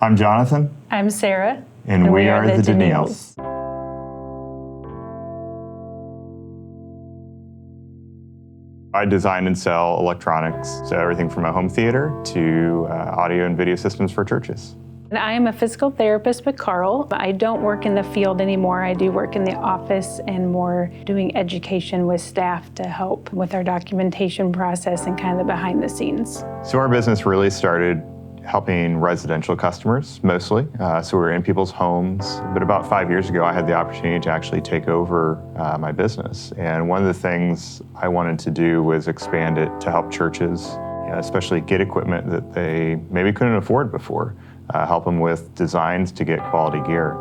I'm Jonathan. I'm Sarah. And we are the Deneals. I design and sell electronics, so everything from a home theater to audio and video systems for churches. And I am a physical therapist with Carl. I don't work in the field anymore. I do work in the office and more doing education with staff to help with our documentation process and kind of the behind the scenes. So our business really started helping residential customers mostly. So we were in people's homes. But about 5 years ago, I had the opportunity to actually take over my business. And one of the things I wanted to do was expand it to help churches, especially get equipment that they maybe couldn't afford before, help them with designs to get quality gear.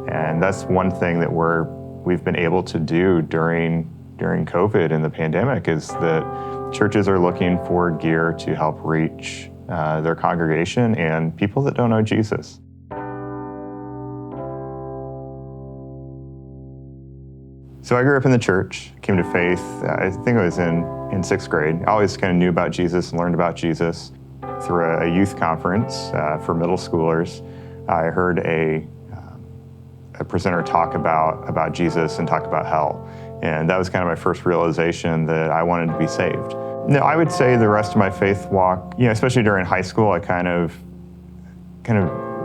And that's one thing that we've been able to do during COVID and the pandemic is that churches are looking for gear to help reach their congregation and people that don't know Jesus. So I grew up in the church, came to faith, I think I was in sixth grade. I always kind of knew about Jesus and learned about Jesus through a youth conference for middle schoolers. I heard a presenter talk about Jesus and talk about hell. And that was kind of my first realization that I wanted to be saved. No, I would say the rest of my faith walk, especially during high school, I kind of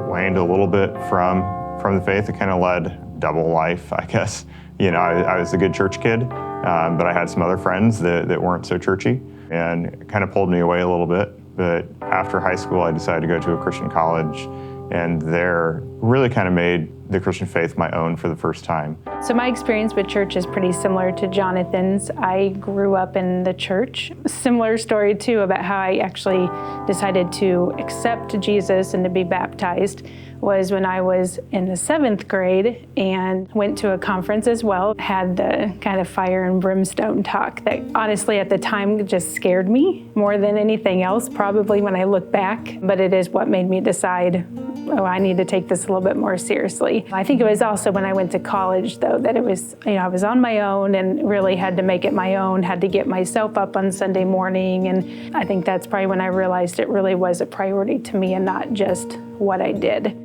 waned a little bit from the faith. I kind of led double life, I guess. I was a good church kid, but I had some other friends that weren't so churchy and it kind of pulled me away a little bit. But after high school, I decided to go to a Christian college and there really kind of made the Christian faith my own for the first time. So my experience with church is pretty similar to Jonathan's. I grew up in the church. Similar story too about how I actually decided to accept Jesus and to be baptized was when I was in the 7th grade and went to a conference as well. Had the kind of fire and brimstone talk that honestly at the time just scared me more than anything else, probably when I look back. But it is what made me decide, I need to take this a little bit more seriously. I think it was also when I went to college though that it was, I was on my own and really had to make it my own, had to get myself up on Sunday morning. And I think that's probably when I realized it really was a priority to me and not just what I did.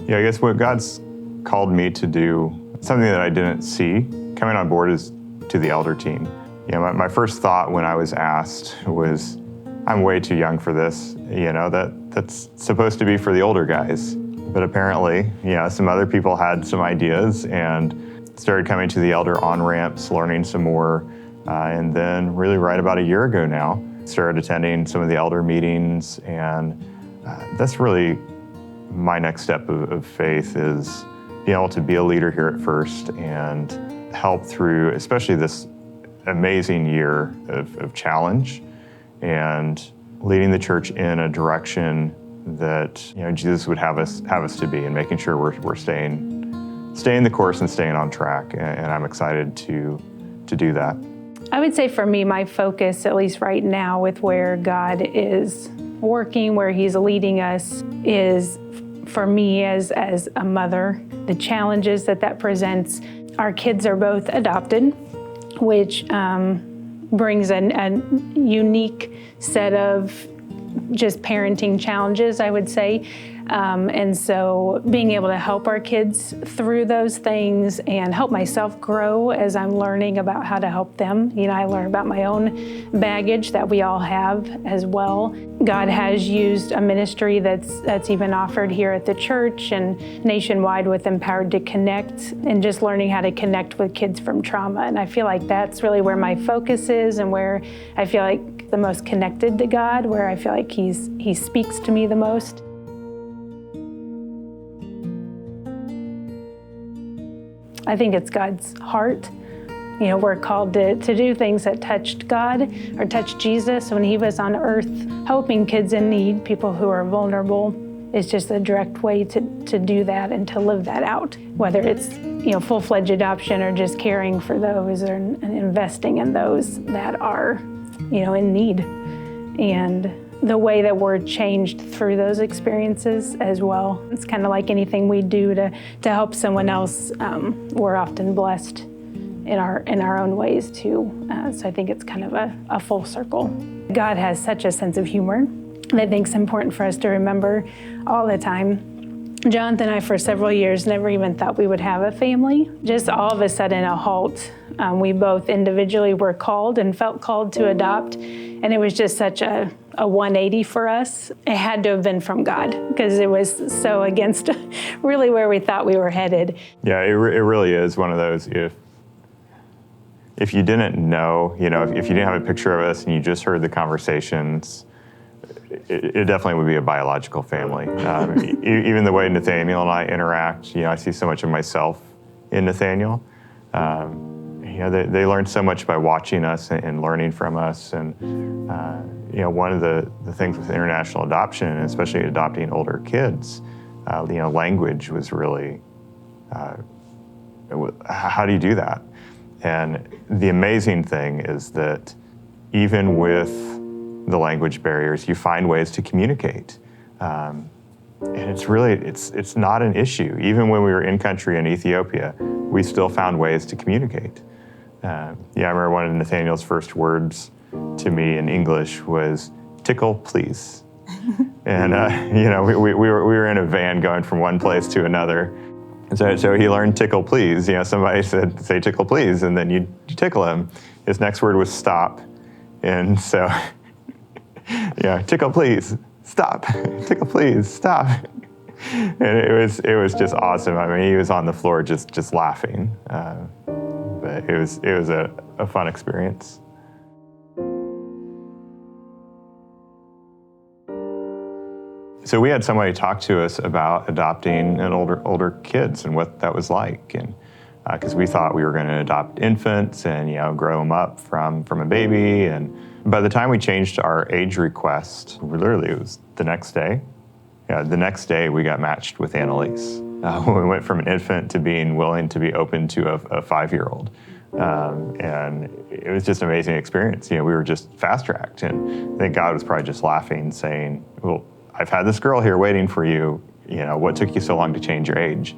Yeah, I guess what God's called me to do, something that I didn't see coming on board is to the elder team. My first thought when I was asked was, I'm way too young for this. That's supposed to be for the older guys. But apparently, some other people had some ideas and started coming to the elder on-ramps, learning some more. And then really right about a year ago now, started attending some of the elder meetings. And that's really my next step of faith is being able to be a leader here at First and help through, especially this amazing year of challenge and leading the church in a direction that Jesus would have us to be, and making sure we're staying the course and staying on track. And I'm excited to do that. I would say for me, my focus, at least right now, with where God is working, where He's leading us, is for me as a mother, the challenges that presents. Our kids are both adopted, which brings a unique set of just parenting challenges, I would say. And so being able to help our kids through those things and help myself grow as I'm learning about how to help them. I learn about my own baggage that we all have as well. God has used a ministry that's even offered here at the church and nationwide with Empowered to Connect, and just learning how to connect with kids from trauma. And I feel like that's really where my focus is and where I feel like the most connected to God, where I feel like He speaks to me the most. I think it's God's heart. We're called to do things that touched God or touched Jesus when He was on earth, helping kids in need, people who are vulnerable. It's just a direct way to do that and to live that out, whether it's full-fledged adoption or just caring for those and investing in those that are in need. And the way that we're changed through those experiences as well. It's kind of like anything we do to help someone else. We're often blessed in our own ways too. So I think it's kind of a full circle. God has such a sense of humor that I think it's important for us to remember all the time. Jonathan and I, for several years, never even thought we would have a family. Just all of a sudden, a halt. We both individually were called and felt called to adopt, and it was just such a 180 for us. It had to have been from God, because it was so against really where we thought we were headed. Yeah, it really is one of those, if you didn't know, if you didn't have a picture of us and you just heard the conversations, it definitely would be a biological family. Even the way Nathaniel and I interact, I see so much of myself in Nathaniel. They learn so much by watching us and learning from us. And one of the things with international adoption, and especially adopting older kids, language was really, how do you do that? And the amazing thing is that even with the language barriers, you find ways to communicate. And it's not an issue. Even when we were in country in Ethiopia, we still found ways to communicate. I remember one of Nathaniel's first words to me in English was, "Tickle, please." And we were in a van going from one place to another. And so he learned "tickle, please." Somebody said, "Say tickle, please," and then you tickle him. His next word was "stop." And so, "Tickle, please, stop. Tickle, please, stop." And it was just awesome. I mean, he was on the floor just laughing. But it was a fun experience. So we had somebody talk to us about adopting an older kids and what that was like, and because we thought we were going to adopt infants and grow them up from a baby. And by the time we changed our age request, literally it was the next day. The next day we got matched with Annalise. When we went from an infant to being willing to be open to a 5-year-old. And it was just an amazing experience. We were just fast-tracked, and I think God was probably just laughing, saying, "Well, I've had this girl here waiting for you. What took you so long to change your age?"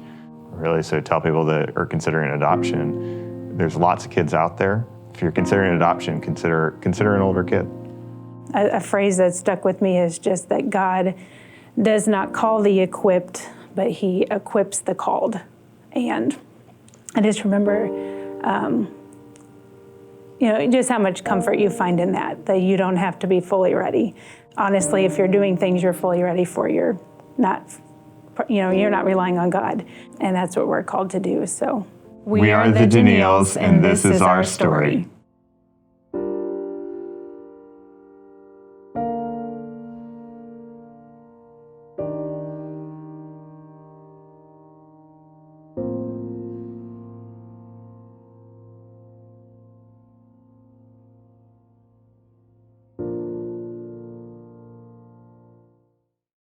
Really, so tell people that are considering adoption, there's lots of kids out there. If you're considering adoption, consider an older kid. A phrase that stuck with me is just that God does not call the equipped, but he equips the called. And I just remember, just how much comfort you find in that you don't have to be fully ready. Honestly, if you're doing things you're fully ready for, you're not relying on God. And that's what we're called to do. So we are the Deneals, and this is our story.